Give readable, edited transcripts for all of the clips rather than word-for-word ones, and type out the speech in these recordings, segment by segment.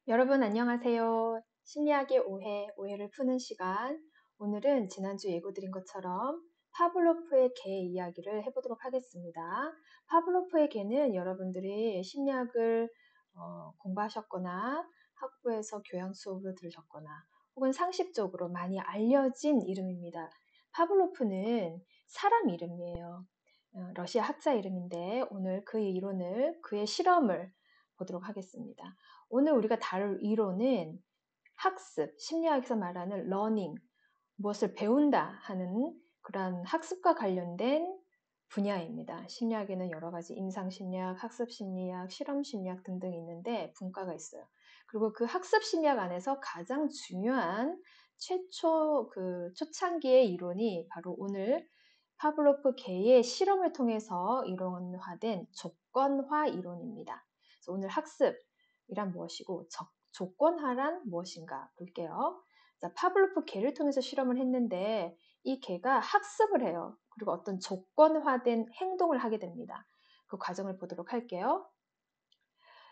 여러분 안녕하세요. 심리학의 오해를 푸는 시간. 오늘은 지난주 예고드린 것처럼 파블로프의 개 이야기를 해보도록 하겠습니다. 파블로프의 개는 여러분들이 심리학을 공부하셨거나 학부에서 교양 수업을 들으셨거나 혹은 상식적으로 많이 알려진 이름입니다. 파블로프는 사람 이름이에요. 러시아 학자 이름인데 오늘 그 이론을, 그의 실험을 보도록 하겠습니다. 오늘 우리가 다룰 이론은 학습, 심리학에서 말하는 러닝, 무엇을 배운다 하는 그런 학습과 관련된 분야입니다. 심리학에는 여러 가지 임상심리학, 학습심리학, 실험심리학 등등이 있는데 분과가 있어요. 그리고 그 학습심리학 안에서 가장 중요한 초창기의 이론이 바로 오늘 파블로프 개의 실험을 통해서 이론화된 조건화 이론입니다. 그래서 오늘 학습이란 무엇이고 조건화란 무엇인가 볼게요. 자, 파블로프 개를 통해서 실험을 했는데 이 개가 학습을 해요. 그리고 어떤 조건화된 행동을 하게 됩니다. 그 과정을 보도록 할게요.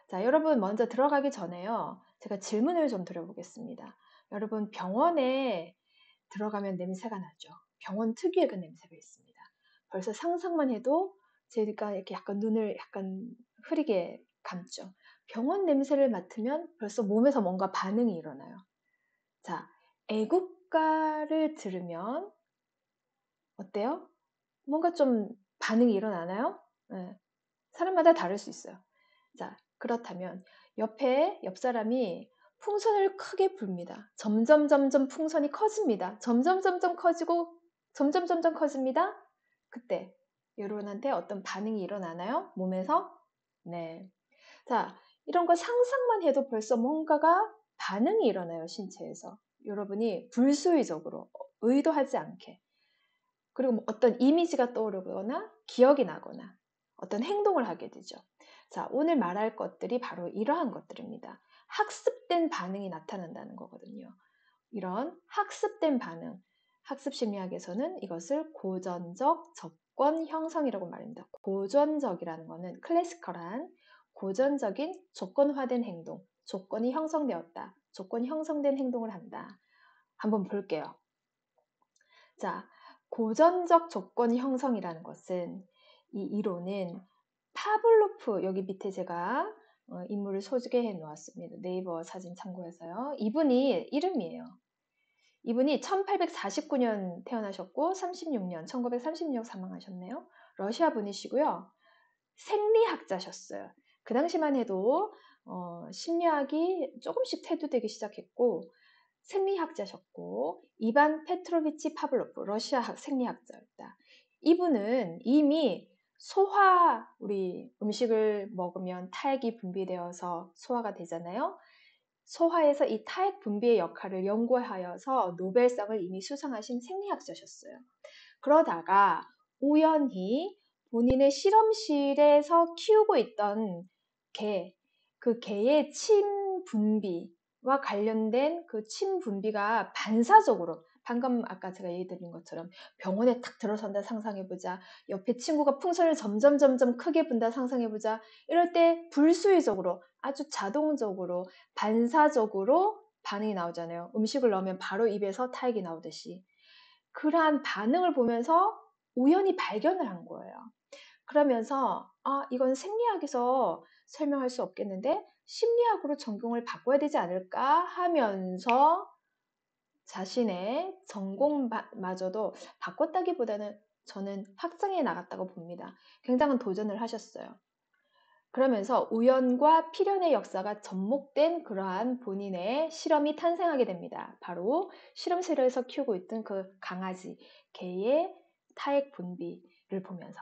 자, 여러분 먼저 들어가기 전에요. 제가 질문을 좀 드려보겠습니다. 여러분 병원에 들어가면 냄새가 나죠. 병원 특유의 그 냄새가 있습니다. 벌써 상상만 해도 제가 이렇게 약간 눈을 약간 흐리게 감죠. 병원 냄새를 맡으면 벌써 몸에서 뭔가 반응이 일어나요. 자, 애국가를 들으면 어때요? 뭔가 좀 반응이 일어나나요? 네, 사람마다 다를 수 있어요. 자, 그렇다면 옆 사람이 풍선을 크게 불니다. 점점 풍선이 커집니다. 점점 커지고 점점 커집니다. 그때 여러분한테 어떤 반응이 일어나나요? 몸에서? 네. 자, 이런 거 상상만 해도 벌써 뭔가가 반응이 일어나요, 신체에서. 여러분이 불수의적으로 의도하지 않게. 그리고 뭐 어떤 이미지가 떠오르거나 기억이 나거나 어떤 행동을 하게 되죠. 자, 오늘 말할 것들이 바로 이러한 것들입니다. 학습된 반응이 나타난다는 거거든요. 이런 학습된 반응, 학습심리학에서는 이것을 고전적 접권 형성이라고 말합니다. 고전적이라는 것은 클래시컬한 고전적인 조건화된 행동, 조건이 형성되었다, 조건이 형성된 행동을 한다. 한번 볼게요. 자, 고전적 조건 형성이라는 것은 이 이론은 파블로프, 여기 밑에 제가 인물을 소개해 놓았습니다. 네이버 사진 참고해서요. 이분이 이름이에요. 이분이 1849년 태어나셨고 36년, 1936년 사망하셨네요. 러시아 분이시고요. 생리학자셨어요. 그 당시만 해도 심리학이 조금씩 태도되기 시작했고 생리학자셨고 이반 페트로비치 파블로프 러시아 생리학자였다. 이분은 이미 우리 음식을 먹으면 타액이 분비되어서 소화가 되잖아요. 소화에서 이 타액 분비의 역할을 연구하여서 노벨상을 이미 수상하신 생리학자셨어요. 그러다가 우연히 본인의 실험실에서 키우고 있던 그 개의 침 분비와 관련된 그 침 분비가 반사적으로 방금 아까 제가 얘기 드린 것처럼 병원에 탁 들어선다 상상해보자. 옆에 친구가 풍선을 점점 크게 분다 상상해보자. 이럴 때 불수의적으로 아주 자동적으로 반사적으로 반응이 나오잖아요. 음식을 넣으면 바로 입에서 타액이 나오듯이. 그러한 반응을 보면서 우연히 발견을 한 거예요. 그러면서 이건 생리학에서 설명할 수 없겠는데 심리학으로 전공을 바꿔야 되지 않을까 하면서 자신의 전공마저도 바꿨다기보다는 저는 확장해 나갔다고 봅니다. 굉장한 도전을 하셨어요. 그러면서 우연과 필연의 역사가 접목된 그러한 본인의 실험이 탄생하게 됩니다. 바로 실험실에서 키우고 있던 그 강아지, 개의 타액 분비를 보면서.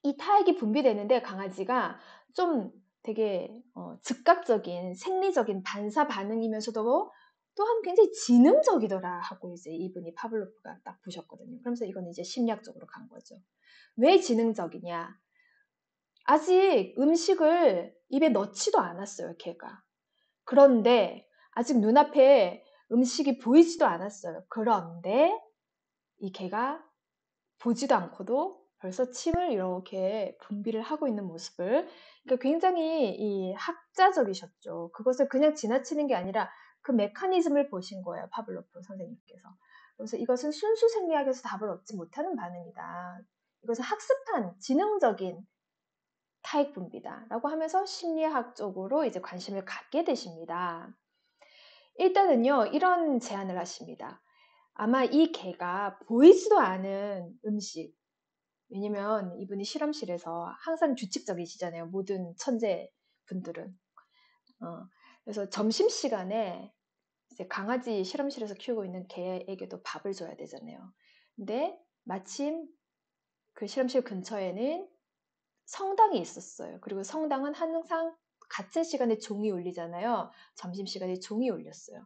이 타액이 분비되는데 강아지가 좀 되게 즉각적인 생리적인 반사 반응이면서도 또한 굉장히 지능적이더라 하고 이제 이분이 파블로프가 딱 보셨거든요. 그러면서 이건 이제 심리학적으로 간 거죠. 왜 지능적이냐? 아직 음식을 입에 넣지도 않았어요, 걔가. 그런데 아직 눈앞에 음식이 보이지도 않았어요. 그런데 이 개가 보지도 않고도 벌써 침을 이렇게 분비를 하고 있는 모습을, 그러니까 굉장히 이 학자적이셨죠. 그것을 그냥 지나치는 게 아니라 그 메커니즘을 보신 거예요, 파블로프 선생님께서. 그래서 이것은 순수 생리학에서 답을 얻지 못하는 반응이다. 이것은 학습한 지능적인 타액 분비다라고 하면서 심리학적으로 이제 관심을 갖게 되십니다. 일단은요, 이런 제안을 하십니다. 아마 이 개가 보이지도 않은 음식, 왜냐면 이분이 실험실에서 항상 규칙적이시잖아요. 모든 천재 분들은. 그래서 점심시간에 이제 강아지 실험실에서 키우고 있는 개에게도 밥을 줘야 되잖아요. 근데 마침 그 실험실 근처에는 성당이 있었어요. 그리고 성당은 항상 같은 시간에 종이 울리잖아요. 점심시간에 종이 울렸어요.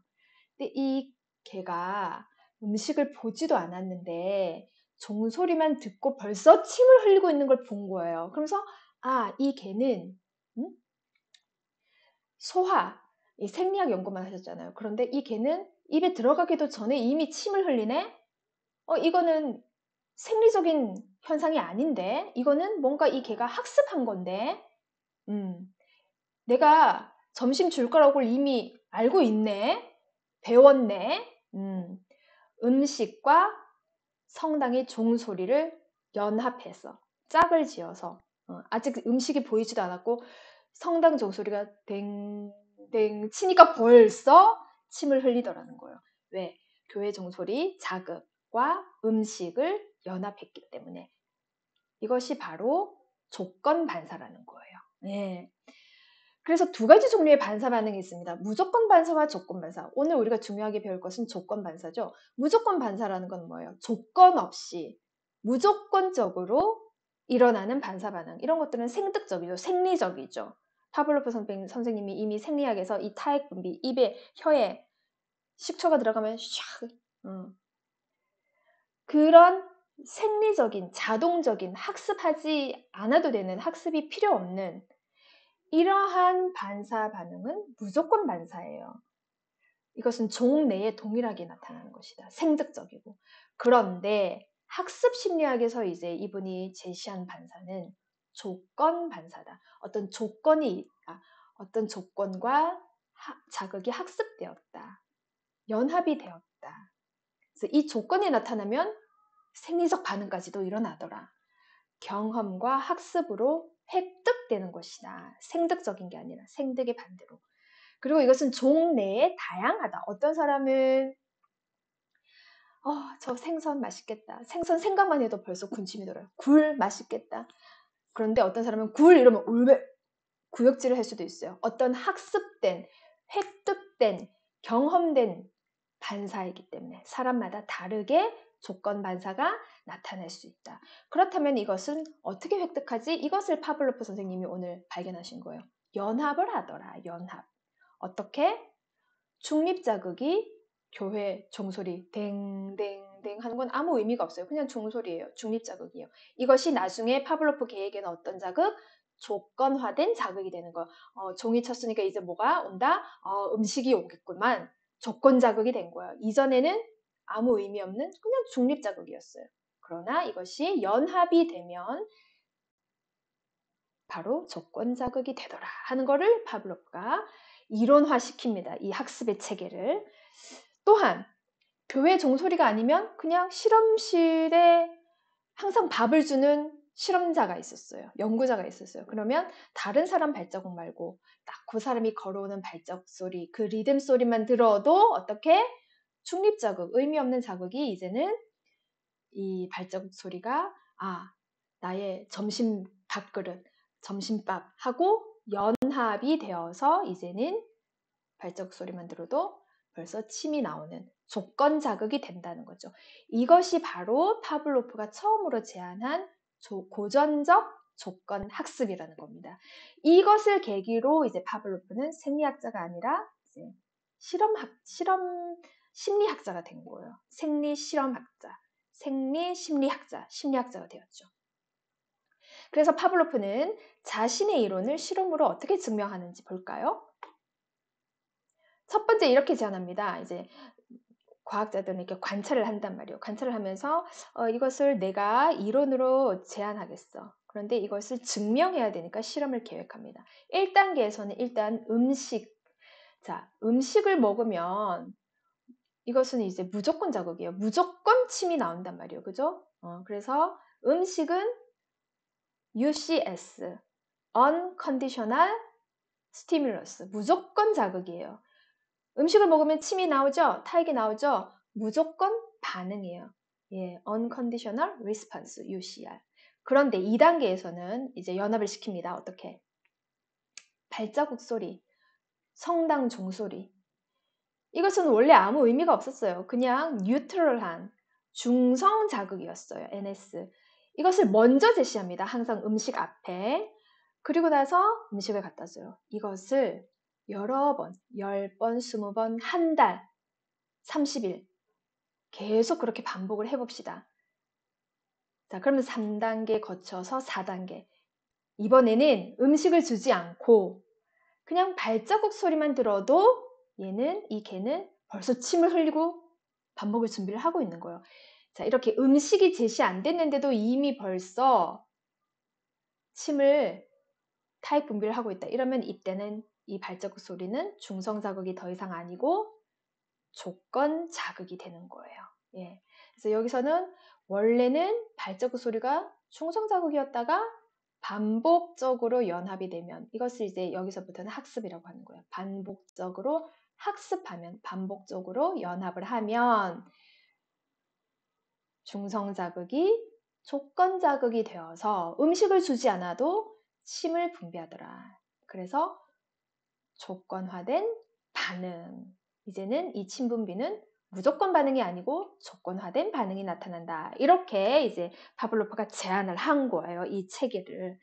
근데 이 개가 음식을 보지도 않았는데 종소리만 듣고 벌써 침을 흘리고 있는 걸 본 거예요. 그러면서 이 개는 소화, 이 생리학 연구만 하셨잖아요. 그런데 이 개는 입에 들어가기도 전에 이미 침을 흘리네? 이거는 생리적인 현상이 아닌데? 이거는 뭔가 이 개가 학습한 건데? 음, 내가 점심 줄 거라고 이미 알고 있네? 배웠네? 음식과 성당의 종소리를 연합해서 짝을 지어서 아직 음식이 보이지도 않았고 성당 종소리가 댕댕 치니까 벌써 침을 흘리더라는 거예요. 왜? 교회 종소리 자극과 음식을 연합했기 때문에. 이것이 바로 조건 반사라는 거예요. 네. 그래서 두 가지 종류의 반사 반응이 있습니다. 무조건 반사와 조건 반사. 오늘 우리가 중요하게 배울 것은 조건 반사죠. 무조건 반사라는 건 뭐예요? 조건 없이 무조건적으로 일어나는 반사 반응. 이런 것들은 생득적이죠. 생리적이죠. 파블로프 선생님이 이미 생리학에서 이 타액 분비, 입에, 혀에 식초가 들어가면 샥 그런 생리적인, 자동적인, 학습하지 않아도 되는, 학습이 필요 없는 이러한 반사 반응은 무조건 반사예요. 이것은 종 내에 동일하게 나타나는 것이다. 생득적이고. 그런데 학습 심리학에서 이제 이분이 제시한 반사는 조건 반사다. 어떤 조건이 있다. 어떤 조건과 자극이 학습되었다. 연합이 되었다. 그래서 이 조건이 나타나면 생리적 반응까지도 일어나더라. 경험과 학습으로 획득되는 것이다. 생득적인 게 아니라 생득의 반대로. 그리고 이것은 종 내에 다양하다. 어떤 사람은 저 생선 맛있겠다. 생선 생각만 해도 벌써 군침이 돌아요. 굴 맛있겠다. 그런데 어떤 사람은 굴 이러면 울며 구역질을 할 수도 있어요. 어떤 학습된, 획득된, 경험된 반사이기 때문에 사람마다 다르게 조건 반사가 나타날 수 있다. 그렇다면 이것은 어떻게 획득하지? 이것을 파블로프 선생님이 오늘 발견하신 거예요. 연합을 하더라. 연합. 어떻게? 중립자극이 교회 종소리 댕댕댕 하는 건 아무 의미가 없어요. 그냥 종소리예요. 중립자극이에요. 이것이 나중에 파블로프 개에게는 어떤 자극? 조건화된 자극이 되는 거. 종이 쳤으니까 이제 뭐가 온다? 음식이 오겠구만. 조건 자극이 된 거예요. 이전에는 아무 의미 없는 그냥 중립 자극이었어요. 그러나 이것이 연합이 되면 바로 조건 자극이 되더라 하는 거를 파블로프가 이론화시킵니다. 이 학습의 체계를. 또한 교회 종소리가 아니면 그냥 실험실에 항상 밥을 주는 실험자가 있었어요. 연구자가 있었어요. 그러면 다른 사람 발자국 말고 딱 그 사람이 걸어오는 발자국 소리, 그 리듬 소리만 들어도 어떻게 중립 자극, 의미 없는 자극이 이제는 이 발자국 소리가 나의 점심 밥그릇, 점심밥하고 연합이 되어서 이제는 발자국 소리만 들어도 벌써 침이 나오는 조건 자극이 된다는 거죠. 이것이 바로 파블로프가 처음으로 제안한 고전적 조건 학습이라는 겁니다. 이것을 계기로 이제 파블로프는 생리학자가 아니라 이제 심리학자가 된 거예요. 생리 실험학자, 생리 심리학자, 심리학자가 되었죠. 그래서 파블로프는 자신의 이론을 실험으로 어떻게 증명하는지 볼까요? 첫 번째 이렇게 제안합니다. 이제 과학자들은 이렇게 관찰을 한단 말이에요. 관찰을 하면서 이것을 내가 이론으로 제안하겠어. 그런데 이것을 증명해야 되니까 실험을 계획합니다. 1단계에서는 일단 자, 음식을 먹으면 이것은 이제 무조건 자극이에요. 무조건 침이 나온단 말이에요. 그죠? 그래서 음식은 UCS, Unconditional Stimulus, 무조건 자극이에요. 음식을 먹으면 침이 나오죠? 타액이 나오죠? 무조건 반응이에요. 예, Unconditional Response, UCR. 그런데 2단계에서는 이제 연합을 시킵니다. 어떻게? 발자국 소리, 성당 종소리. 이것은 원래 아무 의미가 없었어요. 그냥 뉴트럴한 중성 자극이었어요. NS. 이것을 먼저 제시합니다. 항상 음식 앞에. 그리고 나서 음식을 갖다 줘요. 이것을 여러 번, 10번, 20번, 한 달, 30일 계속 그렇게 반복을 해봅시다. 자, 그러면 3단계 거쳐서 4단계. 이번에는 음식을 주지 않고 그냥 발자국 소리만 들어도 이 개는 벌써 침을 흘리고 밥 먹을 준비를 하고 있는 거예요. 자, 이렇게 음식이 제시 안 됐는데도 이미 벌써 침을 타액 분비를 하고 있다. 이러면 이때는 이 발자국 소리는 중성 자극이 더 이상 아니고 조건 자극이 되는 거예요. 예. 그래서 여기서는 원래는 발자국 소리가 중성 자극이었다가 반복적으로 연합이 되면 이것을 이제 여기서부터는 학습이라고 하는 거예요. 반복적으로 학습하면 반복적으로 연합을 하면 중성 자극이 조건 자극이 되어서 음식을 주지 않아도 침을 분비하더라. 그래서 조건화된 반응. 이제는 이 침 분비는 무조건 반응이 아니고 조건화된 반응이 나타난다. 이렇게 이제 파블로프가 제안을 한 거예요. 이 체계를.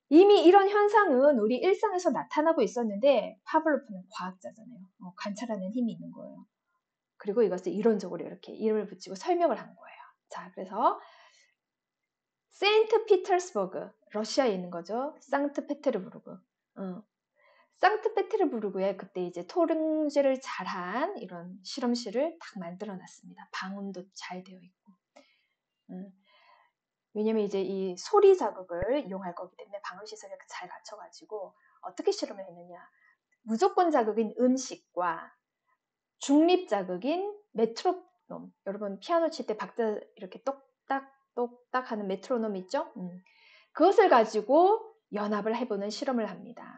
이미 이런 현상은 우리 일상에서 나타나고 있었는데 파블로프는 과학자잖아요. 관찰하는 힘이 있는 거예요. 그리고 이것을 이론적으로 이렇게 이름을 붙이고 설명을 한 거예요. 자, 그래서 세인트 피터스버그, 러시아에 있는 거죠. 상트페테르부르크. 상트페테르부르크에 그때 이제 토릉제를 잘한 이런 실험실을 딱 만들어 놨습니다. 방음도 잘 되어 있고. 왜냐면 이제 이 소리 자극을 이용할 거기 때문에 방음시설이 잘 갖춰가지고 어떻게 실험을 했느냐. 무조건 자극인 음식과 중립 자극인 메트로놈. 여러분 피아노 칠 때 박자 이렇게 똑딱 똑딱 하는 메트로놈 있죠? 그것을 가지고 연합을 해보는 실험을 합니다.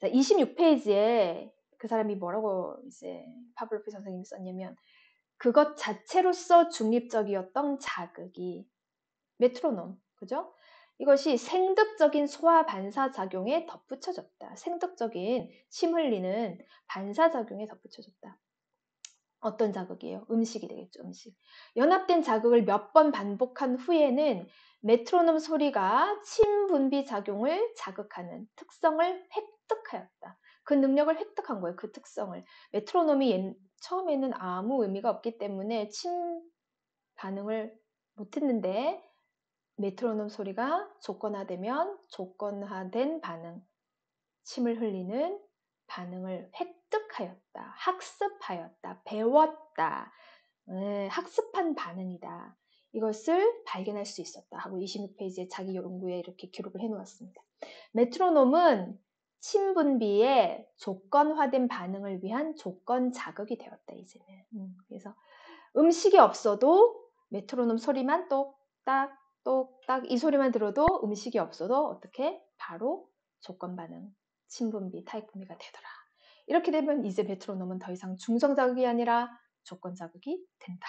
자, 26페이지에 그 사람이 뭐라고 이제 파블로프 선생님이 썼냐면 그것 자체로서 중립적이었던 자극이 메트로놈, 그죠? 이것이 생득적인 소화 반사작용에 덧붙여졌다. 생득적인 침 흘리는 반사작용에 덧붙여졌다. 어떤 자극이에요? 음식이 되겠죠, 음식. 연합된 자극을 몇 번 반복한 후에는 메트로놈 소리가 침 분비 작용을 자극하는 특성을 획득하였다. 그 능력을 획득한 거예요, 그 특성을. 메트로놈이 처음에는 아무 의미가 없기 때문에 침 반응을 못했는데 메트로놈 소리가 조건화되면 조건화된 반응, 침을 흘리는 반응을 획득하였다, 학습하였다, 배웠다, 학습한 반응이다. 이것을 발견할 수 있었다 하고 26페이지에 자기 연구에 이렇게 기록을 해놓았습니다. 메트로놈은 침 분비의 조건화된 반응을 위한 조건 자극이 되었다, 이제는. 그래서 음식이 없어도 메트로놈 소리만 똑딱 똑딱 이 소리만 들어도 음식이 없어도 어떻게 바로 조건 반응, 침 분비, 타액 분비가 되더라. 이렇게 되면 이제 메트로놈은 더 이상 중성 자극이 아니라 조건 자극이 된다.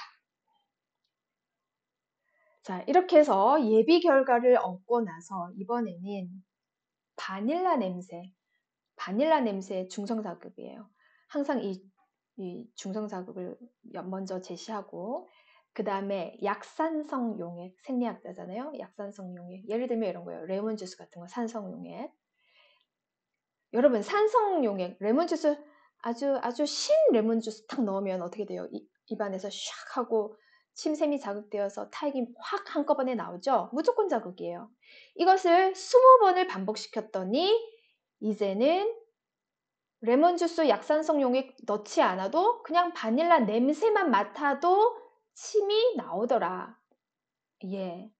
자, 이렇게 해서 예비 결과를 얻고 나서 이번에는 바닐라 냄새 중성 자극이에요. 항상 이 중성 자극을 먼저 제시하고 그 다음에 약산성 용액, 생리학자잖아요. 약산성 용액. 예를 들면 이런 거예요. 레몬 주스 같은 거 산성 용액. 여러분 산성 용액, 레몬 주스 아주 신 레몬 주스 탁 넣으면 어떻게 돼요? 입안에서 샥 하고 침샘이 자극되어서 타액이 확 한꺼번에 나오죠? 무조건 자극이에요. 이것을 20번을 반복시켰더니 이제는 레몬 주스 약산성 용액 넣지 않아도 그냥 바닐라 냄새만 맡아도 침이 나오더라. 예.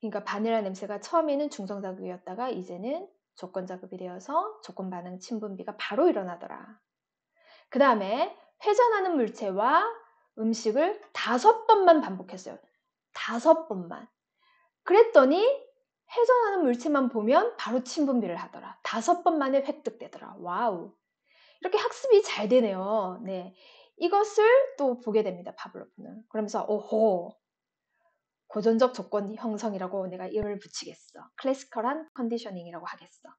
그러니까 바닐라 냄새가 처음에는 중성자극이었다가 이제는 조건자극이 되어서 조건 반응 침분비가 바로 일어나더라. 그 다음에 회전하는 물체와 음식을 5번만 반복했어요. 5번만. 그랬더니 회전하는 물체만 보면 바로 침분비를 하더라. 5번 만에 획득되더라. 와우. 이렇게 학습이 잘 되네요. 네. 이것을 또 보게 됩니다. 파블로프는. 그러면서 오호. 고전적 조건 형성이라고 내가 이름을 붙이겠어. 클래시컬한 컨디셔닝이라고 하겠어.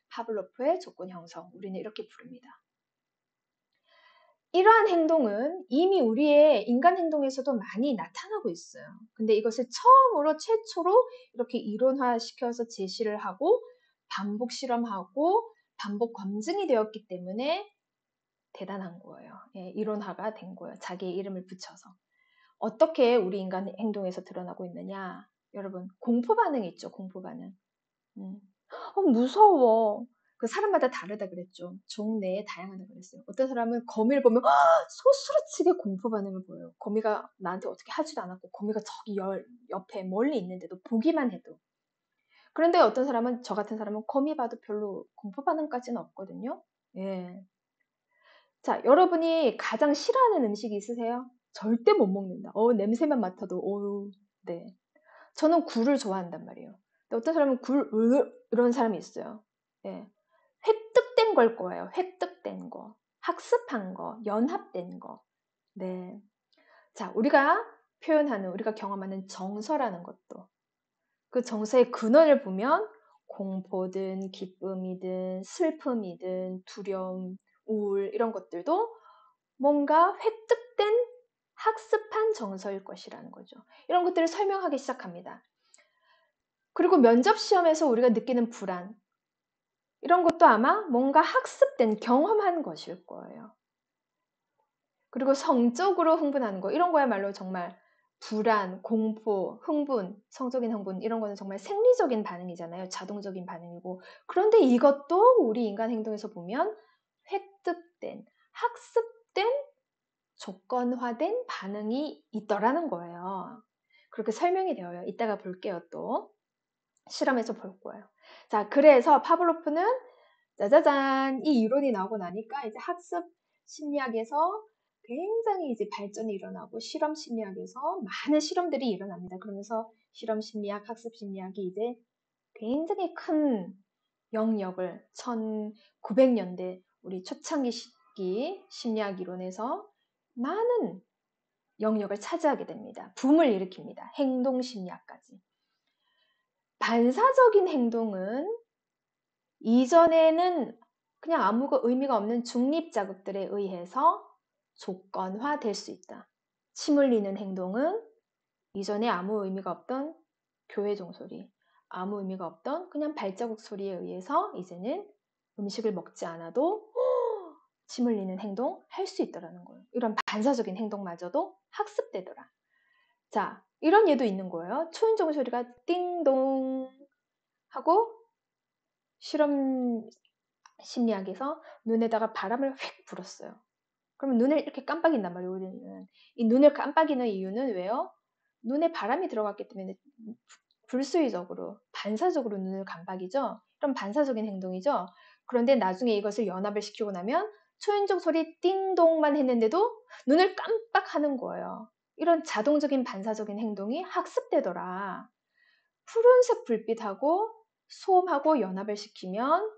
파블로프의 조건 형성. 우리는 이렇게 부릅니다. 이러한 행동은 이미 우리의 인간 행동에서도 많이 나타나고 있어요. 근데 이것을 처음으로 최초로 이렇게 이론화시켜서 제시를 하고 반복 실험하고 반복 검증이 되었기 때문에 대단한 거예요. 예, 이론화가 된 거예요. 자기의 이름을 붙여서. 어떻게 우리 인간 행동에서 드러나고 있느냐? 여러분, 공포 반응이 있죠. 공포 반응. 무서워. 그 사람마다 다르다 그랬죠. 종 내에 다양하다 그랬어요. 어떤 사람은 거미를 보면 소스라치게 공포 반응을 보여요. 거미가 나한테 어떻게 하지도 않았고 거미가 저기 옆에 멀리 있는데도 보기만 해도. 그런데 어떤 사람은 저 같은 사람은 거미 봐도 별로 공포 반응까지는 없거든요. 예. 자, 여러분이 가장 싫어하는 음식이 있으세요? 절대 못 먹는다. 냄새만 맡아도 네. 저는 굴을 좋아한단 말이에요. 근데 어떤 사람은 이런 사람이 있어요. 예. 획득된 걸 거예요. 획득된 거. 학습한 거. 연합된 거. 네. 자, 우리가 표현하는, 우리가 경험하는 정서라는 것도. 그 정서의 근원을 보면 공포든 기쁨이든 슬픔이든 두려움, 우울 이런 것들도 뭔가 획득된 학습한 정서일 것이라는 거죠. 이런 것들을 설명하기 시작합니다. 그리고 면접 시험에서 우리가 느끼는 불안 이런 것도 아마 뭔가 학습된 경험한 것일 거예요. 그리고 성적으로 흥분하는 거 이런 거야말로 정말 불안, 공포, 흥분, 성적인 흥분 이런 거는 정말 생리적인 반응이잖아요. 자동적인 반응이고 그런데 이것도 우리 인간 행동에서 보면 획득된, 학습된 조건화된 반응이 있더라는 거예요. 그렇게 설명이 되어요. 이따가 볼게요. 또 실험에서 볼 거예요. 자, 그래서 파블로프는 짜자잔 이 이론이 나오고 나니까 이제 학습 심리학에서 굉장히 이제 발전이 일어나고 실험 심리학에서 많은 실험들이 일어납니다. 그러면서 실험 심리학, 학습 심리학이 이제 굉장히 큰 영역을 1900년대 우리 초창기 시기 심리학 이론에서 많은 영역을 차지하게 됩니다. 붐을 일으킵니다. 행동 심리학까지. 반사적인 행동은 이전에는 그냥 아무 의미가 없는 중립 자극들에 의해서 조건화될 수 있다. 침 흘리는 행동은 이전에 아무 의미가 없던 교회 종소리, 아무 의미가 없던 그냥 발자국 소리에 의해서 이제는 음식을 먹지 않아도 침 흘리는 행동 할 수 있더라는 거예요. 이런 반사적인 행동마저도 학습되더라. 자, 이런 예도 있는 거예요. 초인종 소리가 띵동 하고 실험 심리학에서 눈에다가 바람을 휙 불었어요. 그러면 눈을 이렇게 깜빡인단 말이에요. 우리는 이 눈을 깜빡이는 이유는 왜요? 눈에 바람이 들어갔기 때문에 불수의적으로 반사적으로 눈을 깜빡이죠. 그럼 반사적인 행동이죠. 그런데 나중에 이것을 연합을 시키고 나면 초인종 소리 띵동만 했는데도 눈을 깜빡하는 거예요. 이런 자동적인 반사적인 행동이 학습되더라. 푸른색 불빛하고 소음하고 연합을 시키면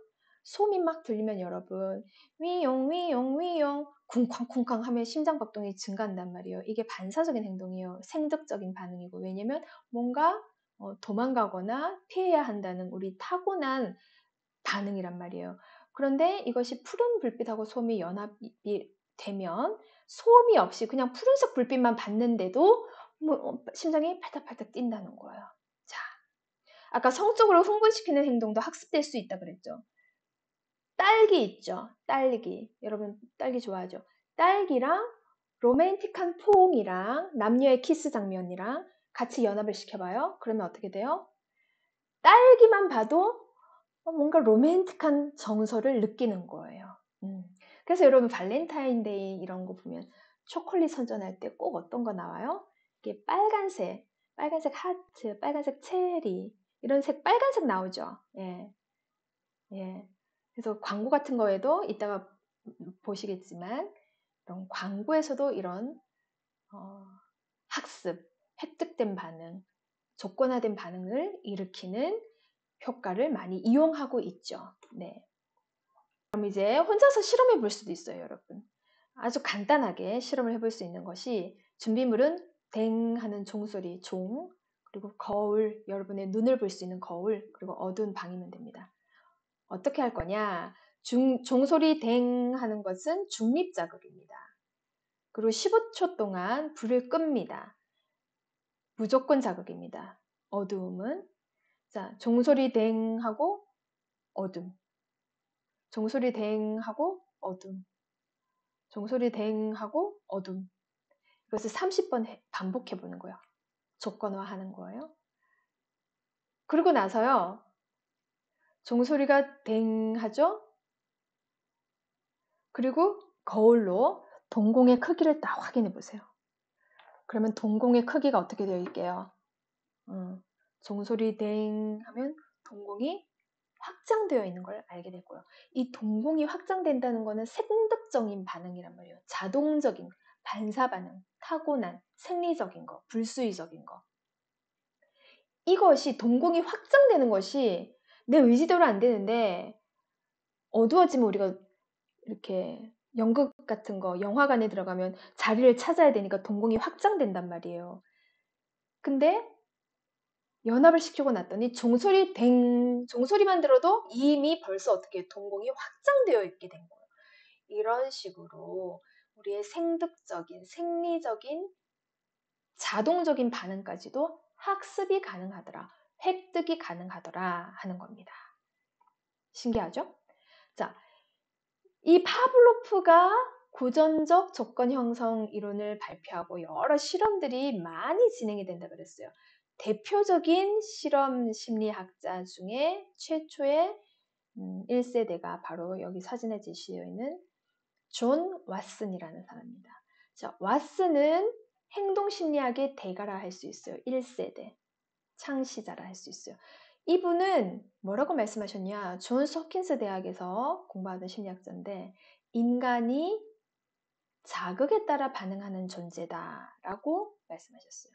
소음이 막 들리면 여러분 위용 위용 위용 쿵쾅쿵쾅 하면 심장박동이 증가한단 말이에요. 이게 반사적인 행동이에요. 생득적인 반응이고 왜냐면 뭔가 도망가거나 피해야 한다는 우리 타고난 반응이란 말이에요. 그런데 이것이 푸른 불빛하고 소음이 연합이 되면 소음이 없이 그냥 푸른색 불빛만 봤는데도 심장이 팔딱팔딱 뛴다는 거예요. 자, 아까 성적으로 흥분시키는 행동도 학습될 수 있다 그랬죠. 딸기 있죠. 딸기. 여러분 딸기 좋아하죠? 딸기랑 로맨틱한 포옹이랑 남녀의 키스 장면이랑 같이 연합을 시켜봐요. 그러면 어떻게 돼요? 딸기만 봐도 뭔가 로맨틱한 정서를 느끼는 거예요. 그래서 여러분 발렌타인데이 이런 거 보면 초콜릿 선전할 때 꼭 어떤 거 나와요? 이게 빨간색, 빨간색 하트, 빨간색 체리 이런 색 빨간색 나오죠. 예, 예. 그래서 광고 같은 거에도 이따가 보시겠지만 이런 광고에서도 이런 어, 학습, 획득된 반응, 조건화된 반응을 일으키는 효과를 많이 이용하고 있죠. 네. 그럼 이제 혼자서 실험해 볼 수도 있어요, 여러분. 아주 간단하게 실험을 해볼 수 있는 것이 준비물은 댕 하는 종소리, 종, 그리고 거울, 여러분의 눈을 볼 수 있는 거울, 그리고 어두운 방이면 됩니다. 어떻게 할 거냐? 종소리 댕 하는 것은 중립자극입니다. 그리고 15초 동안 불을 끕니다. 무조건 자극입니다. 어두움은 자, 종소리 댕 하고 어둠. 종소리 댕 하고 어둠. 종소리 댕 하고 어둠. 이것을 30번 반복해 보는 거예요. 조건화하는 거예요. 그리고 나서요. 종소리가 댕 하죠. 그리고 거울로 동공의 크기를 딱 확인해 보세요. 그러면 동공의 크기가 어떻게 되어 있게요? 종소리 댕 하면 동공이 확장되어 있는 걸 알게 되고요. 이 동공이 확장된다는 것은 생득적인 반응이란 말이에요. 자동적인 반사 반응, 타고난 생리적인 거, 불수의적인 거. 이것이 동공이 확장되는 것이 내 의지대로 안 되는데 어두워지면 우리가 이렇게 연극 같은 거 영화관에 들어가면 자리를 찾아야 되니까 동공이 확장된단 말이에요. 근데 연합을 시키고 났더니 종소리만 들어도 이미 벌써 어떻게 동공이 확장되어 있게 된 거예요. 이런 식으로 우리의 생득적인, 생리적인, 자동적인 반응까지도 학습이 가능하더라, 획득이 가능하더라 하는 겁니다. 신기하죠? 자, 이 파블로프가 고전적 조건 형성 이론을 발표하고 여러 실험들이 많이 진행이 된다 그랬어요. 대표적인 실험 심리학자 중에 최초의 1세대가 바로 여기 사진에 제시되어 있는 존 왓슨이라는 사람입니다. 자, 왓슨은 행동심리학의 대가라 할 수 있어요. 1세대 창시자라 할 수 있어요. 이분은 뭐라고 말씀하셨냐? 존스 홉킨스 대학에서 공부하던 심리학자인데 인간이 자극에 따라 반응하는 존재다라고 말씀하셨어요.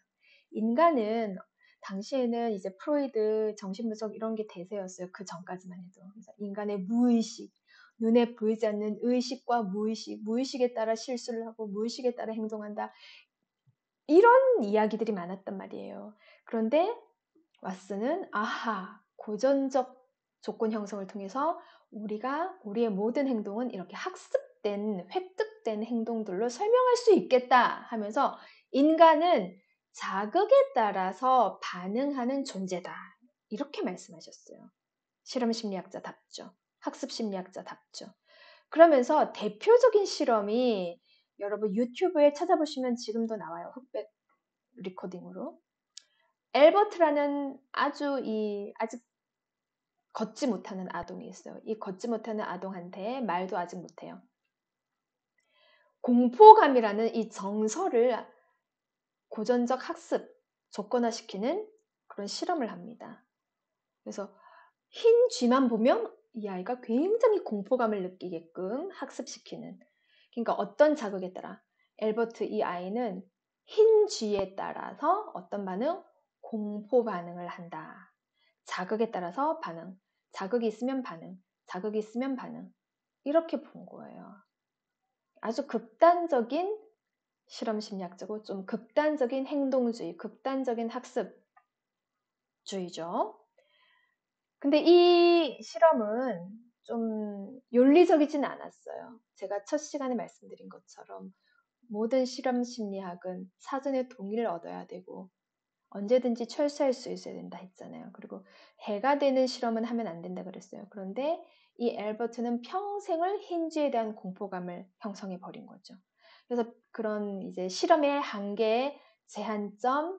인간은 당시에는 이제 프로이드 정신분석 이런 게 대세였어요. 그 전까지만 해도. 그래서 인간의 무의식, 눈에 보이지 않는 의식과 무의식, 무의식에 따라 실수를 하고 무의식에 따라 행동한다. 이런 이야기들이 많았단 말이에요. 그런데 왓슨은 아하, 고전적 조건 형성을 통해서 우리가 우리의 모든 행동은 이렇게 학습된, 획득된 행동들로 설명할 수 있겠다 하면서 인간은 자극에 따라서 반응하는 존재다. 이렇게 말씀하셨어요. 실험 심리학자답죠. 학습 심리학자답죠. 그러면서 대표적인 실험이 여러분 유튜브에 찾아보시면 지금도 나와요. 흑백 리코딩으로. 엘버트라는 아직 걷지 못하는 아동이 있어요. 이 걷지 못하는 아동한테 말도 아직 못해요. 공포감이라는 이 정서를 고전적 학습, 조건화시키는 그런 실험을 합니다. 그래서 흰 쥐만 보면 이 아이가 굉장히 공포감을 느끼게끔 학습시키는. 그러니까 어떤 자극에 따라 엘버트 이 아이는 흰 쥐에 따라서 어떤 반응? 공포 반응을 한다. 자극에 따라서 반응, 자극이 있으면 반응, 자극이 있으면 반응. 이렇게 본 거예요. 아주 극단적인 실험 심리학자고 좀 극단적인 행동주의, 극단적인 학습주의죠. 근데 이 실험은 좀 윤리적이진 않았어요. 제가 첫 시간에 말씀드린 것처럼 모든 실험 심리학은 사전에 동의를 얻어야 되고 언제든지 철수할 수 있어야 된다 했잖아요. 그리고 해가 되는 실험은 하면 안 된다 그랬어요. 그런데 이 엘버트는 평생을 힌지에 대한 공포감을 형성해 버린 거죠. 그래서 그런 이제 실험의 한계, 제한점,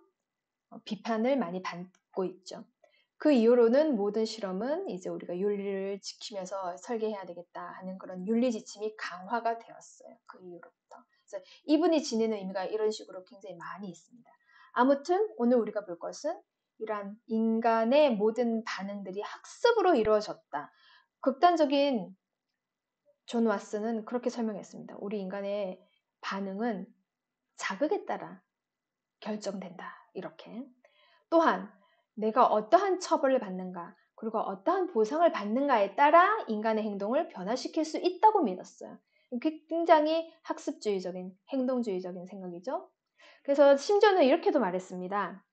비판을 많이 받고 있죠. 그 이후로는 모든 실험은 이제 우리가 윤리를 지키면서 설계해야 되겠다 하는 그런 윤리 지침이 강화가 되었어요. 그 이후로부터. 그래서 이분이 지니는 의미가 이런 식으로 굉장히 많이 있습니다. 아무튼 오늘 우리가 볼 것은 이러한 인간의 모든 반응들이 학습으로 이루어졌다. 극단적인 존 왓슨은 그렇게 설명했습니다. 우리 인간의 반응은 자극에 따라 결정된다. 이렇게. 또한 내가 어떠한 처벌을 받는가, 그리고 어떠한 보상을 받는가에 따라 인간의 행동을 변화시킬 수 있다고 믿었어요. 굉장히 학습주의적인, 행동주의적인 생각이죠. 그래서 심지어는 이렇게도 말했습니다.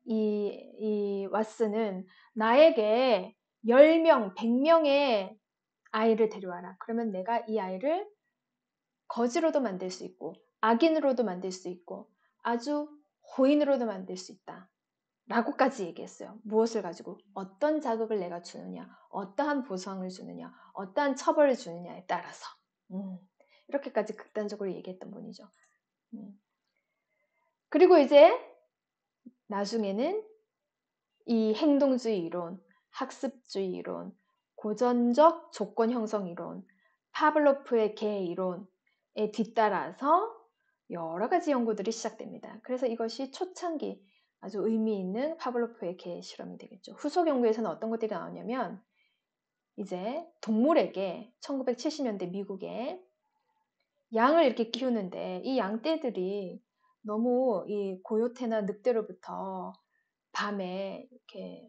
이 왓슨은 나에게 10명, 100명의 아이를 데려와라. 그러면 내가 이 아이를 거지로도 만들 수 있고, 악인으로도 만들 수 있고, 아주 호인으로도 만들 수 있다. 라고까지 얘기했어요. 무엇을 가지고? 어떤 자극을 내가 주느냐, 어떠한 보상을 주느냐, 어떠한 처벌을 주느냐에 따라서. 이렇게까지 극단적으로 얘기했던 분이죠. 그리고 이제 나중에는 이 행동주의 이론, 학습주의 이론, 고전적 조건 형성 이론, 파블로프의 개 이론에 뒤따라서 여러 가지 연구들이 시작됩니다. 그래서 이것이 초창기 아주 의미 있는 파블로프의 개 실험이 되겠죠. 후속 연구에서는 어떤 것들이 나오냐면 이제 동물에게 1970년대 미국에 양을 이렇게 키우는데 이 양떼들이 너무 이 고요테나 늑대로부터 밤에 이렇게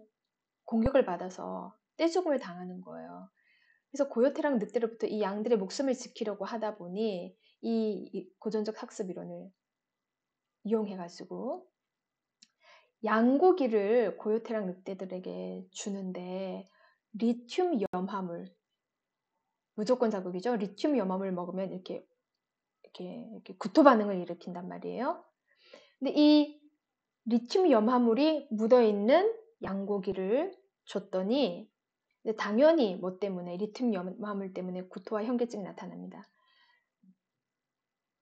공격을 받아서 떼죽음을 당하는 거예요. 그래서 고요테랑 늑대로부터 이 양들의 목숨을 지키려고 하다 보니 이 고전적 학습 이론을 이용해가지고 양고기를 고요테랑 늑대들에게 주는데 리튬 염화물, 무조건 자극이죠. 리튬 염화물 먹으면 이렇게 구토 반응을 일으킨단 말이에요. 근데 이 리튬 염화물이 묻어있는 양고기를 줬더니 당연히 뭐 때문에 리튬 염화물 때문에 구토와 현기증이 나타납니다.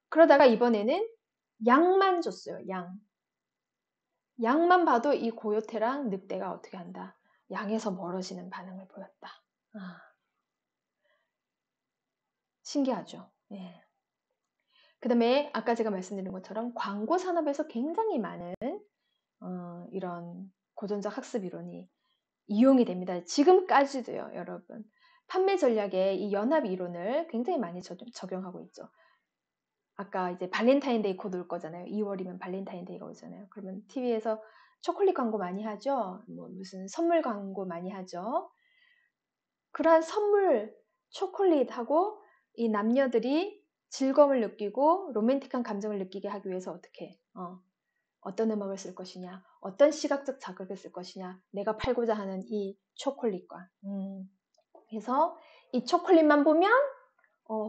그러다가 이번에는 양만 줬어요. 양만 봐도 이 고요테랑 늑대가 어떻게 한다. 양에서 멀어지는 반응을 보였다. 신기하죠. 예. 그 다음에 아까 제가 말씀드린 것처럼 광고 산업에서 굉장히 많은 이런 고전적 학습 이론이 이용이 됩니다. 지금까지도요, 여러분. 판매 전략에 이 연합 이론을 굉장히 많이 적용하고 있죠. 아까 이제 발렌타인데이 곧 올 거잖아요. 2월이면 발렌타인데이가 오잖아요. 그러면 TV에서 초콜릿 광고 많이 하죠. 뭐 무슨 선물 광고 많이 하죠. 그러한 선물, 초콜릿하고 이 남녀들이 즐거움을 느끼고 로맨틱한 감정을 느끼게 하기 위해서 어떻게 어떤 음악을 쓸 것이냐, 어떤 시각적 자극을 쓸 것이냐, 내가 팔고자 하는 이 초콜릿과 그래서 이 초콜릿만 보면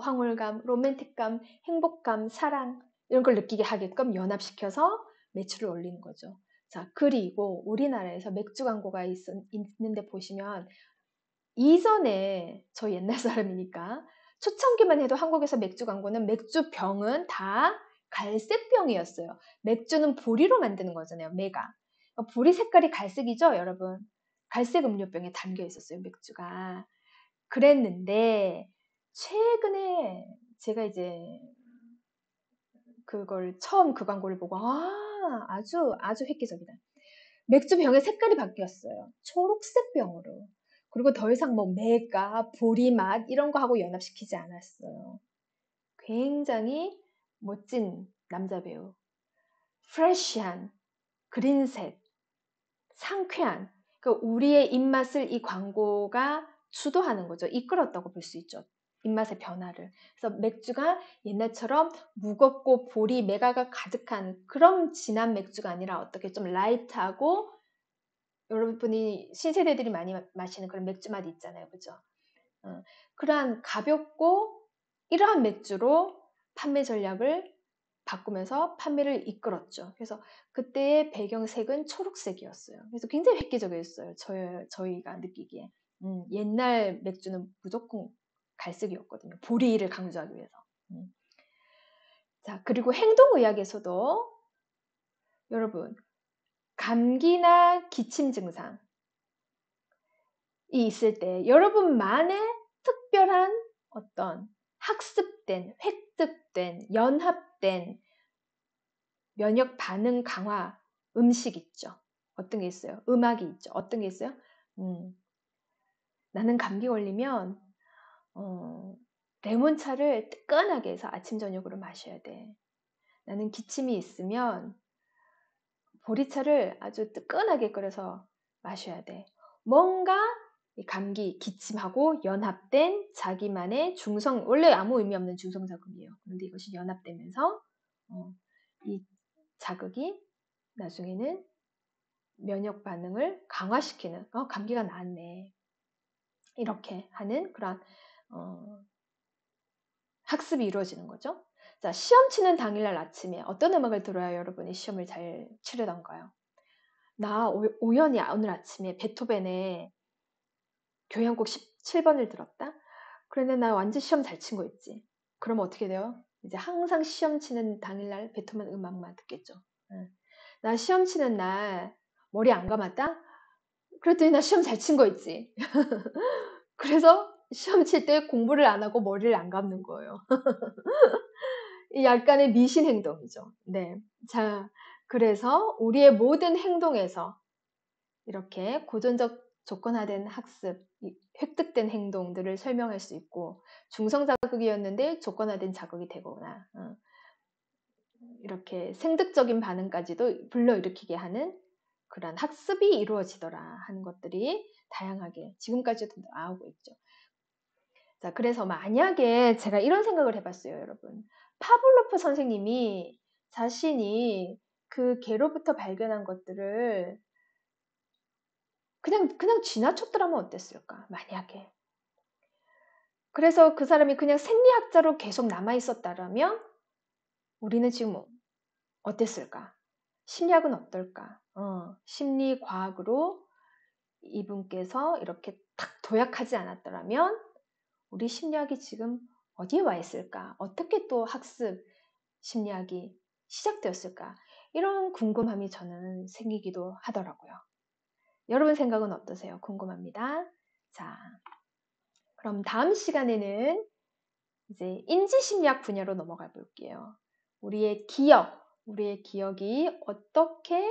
황홀감, 로맨틱감, 행복감, 사랑 이런 걸 느끼게 하게끔 연합시켜서 매출을 올리는 거죠. 자, 그리고 우리나라에서 맥주 광고가 있는데 보시면 이전에 저 옛날 사람이니까 초창기만 해도 한국에서 맥주 광고는 맥주 병은 다 갈색 병이었어요. 맥주는 보리로 만드는 거잖아요. 메가. 보리 색깔이 갈색이죠, 여러분. 갈색 음료병에 담겨 있었어요, 맥주가. 그랬는데 최근에 제가 이제 그걸 처음 그 광고를 보고 아주 획기적이다. 맥주 병의 색깔이 바뀌었어요. 초록색 병으로. 그리고 더 이상 뭐 메가, 보리맛 이런 거 하고 연합시키지 않았어요. 굉장히 멋진 남자 배우. 프레쉬한 그린색, 상쾌한. 그러니까 우리의 입맛을 이 광고가 주도하는 거죠. 이끌었다고 볼 수 있죠. 입맛의 변화를. 그래서 맥주가 옛날처럼 무겁고 보리, 메가가 가득한 그런 진한 맥주가 아니라 어떻게 좀 라이트하고 여러분이 신세대들이 많이 마시는 그런 맥주 맛 있잖아요. 그죠? 그러한 가볍고 이러한 맥주로 판매 전략을 바꾸면서 판매를 이끌었죠. 그래서 그때의 배경색은 초록색이었어요. 그래서 굉장히 획기적이었어요. 저희가 느끼기에. 옛날 맥주는 무조건 갈색이었거든요. 보리를 강조하기 위해서. 자, 그리고 행동의학에서도 여러분 감기나 기침 증상이 있을 때 여러분만의 특별한 어떤 학습된, 획득된, 연합된 면역 반응 강화 음식 있죠. 어떤 게 있어요? 음악이 있죠. 어떤 게 있어요? 나는 감기 걸리면 레몬차를 뜨끈하게 해서 아침 저녁으로 마셔야 돼. 나는 기침이 있으면 보리차를 아주 뜨끈하게 끓여서 마셔야 돼. 뭔가 이 감기, 기침하고 연합된 자기만의 중성, 원래 아무 의미 없는 중성 자극이에요. 그런데 이것이 연합되면서 이 자극이 나중에는 면역 반응을 강화시키는, 감기가 나았네. 이렇게 하는 그런 학습이 이루어지는 거죠. 자, 시험 치는 당일날 아침에 어떤 음악을 들어야 여러분이 시험을 잘 치르던가요? 나 우연히 오늘 아침에 베토벤의 교향곡 17번을 들었다? 그런데 나 완전 시험 잘 친 거 있지. 그러면 어떻게 돼요? 이제 항상 시험 치는 당일날 베토벤 음악만 듣겠죠. 응. 나 시험 치는 날 머리 안 감았다? 그랬더니 나 시험 잘 친 거 있지. 그래서 시험 칠 때 공부를 안 하고 머리를 안 감는 거예요. 이 약간의 미신 행동이죠. 네. 자, 그래서 우리의 모든 행동에서 이렇게 고전적 조건화된 학습, 획득된 행동들을 설명할 수 있고, 중성자극이었는데 조건화된 자극이 되거나, 이렇게 생득적인 반응까지도 불러일으키게 하는 그런 학습이 이루어지더라 하는 것들이 다양하게 지금까지도 나오고 있죠. 자, 그래서 만약에 제가 이런 생각을 해봤어요, 여러분. 파블로프 선생님이 자신이 그 개로부터 발견한 것들을 그냥 지나쳤더라면 어땠을까, 만약에. 그래서 그 사람이 그냥 생리학자로 계속 남아있었다라면 우리는 지금 어땠을까? 심리학은 어떨까? 심리과학으로 이분께서 이렇게 딱 도약하지 않았더라면 우리 심리학이 지금 어디에 와 있을까? 어떻게 또 학습 심리학이 시작되었을까? 이런 궁금함이 저는 생기기도 하더라고요. 여러분 생각은 어떠세요? 궁금합니다. 자, 그럼 다음 시간에는 이제 인지심리학 분야로 넘어가 볼게요. 우리의 기억이 어떻게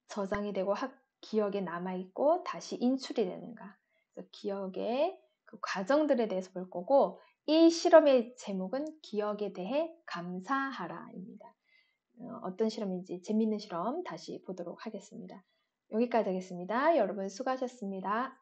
저장이 되고 기억에 남아있고 다시 인출이 되는가. 그래서 기억의 그 과정들에 대해서 볼 거고, 이 실험의 제목은 기억에 대해 감사하라입니다. 어떤 실험인지 재밌는 실험 다시 보도록 하겠습니다. 여기까지 하겠습니다. 여러분 수고하셨습니다.